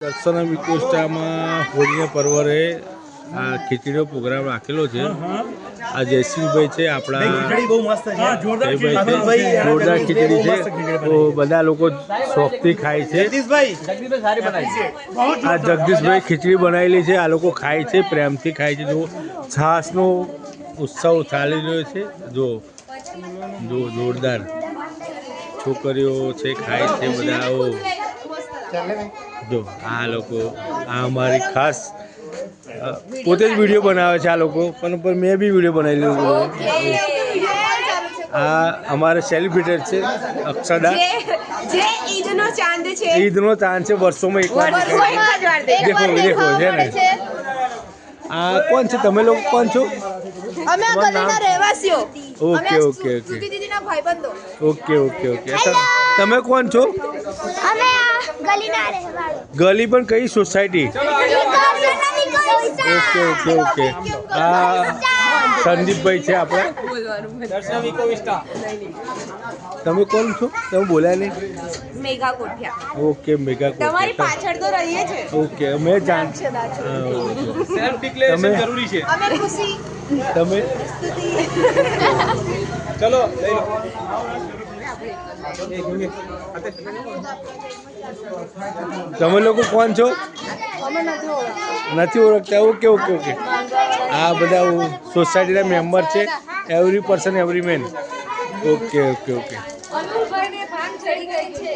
દર્શન વિકોસ્ટામાં હોળીના પર્વરે આ ખીચડીનો પ્રોગ્રામ રાખેલો છે। આ જયસિંહભાઈ છે આપણા જોરદાર ખીચડી છે, તો બધા લોકો શોખથી ખાય છે। આ જગદીશભાઈ ખીચડી બનાવેલી છે, આ લોકો ખાય છે, પ્રેમથી ખાય છે। જો છાશનો ઉત્સવ ચાલી રહ્યો છે, જો જોરદાર છોકરીઓ છે, ખાય છે બધા। જો આ લોકો આ અમારી ખાસ પોતે જ વિડીયો બનાવે છે આ લોકો, પણ મેં બી વિડીયો બનાવેલો છે। આ અમારે સેલિબ્રિટેડ છે અક્ષડા, ઈદનો ચાંદ છે, વર્ષોમાં એકવાર દેખો છે ને। આ કોણ છે? તમે લોકો કોણ છો? અમે ગલીના રહેવાસીઓ। ઓકે ઓકે ઓકે દીદીના ભાઈબંધો। ઓકે ઓકે ઓકે તમે કોણ છો? અમે ગલીના રહેવાસીઓ। ગલી પણ કઈ સોસાયટી? ઓકે ઓકે ઓકે આ સંદીપભાઈ છે આપણે। તમે કોણ છો? તમે બોલ્યા નહીં। મેઘા કોઠિયા। ઓકે મેઘા તમારી પાછળ તો રહીએ છે। ઓકે અમે જાણ સેલ્ફ ડિક્લેરેશન જરૂરી છે। અમે ખુશી તમે સ્તુતિ। ચલો લઈ લો। તમે લોકો કોણ છો? અમે નથી ઓળખતા? ઓકે ઓકે ઓકે આ બધા સોસાયટીના મેમ્બર છે, every person every man. Okay okay okay અનુભાઈને ભાંગ ચડી ગઈ છે।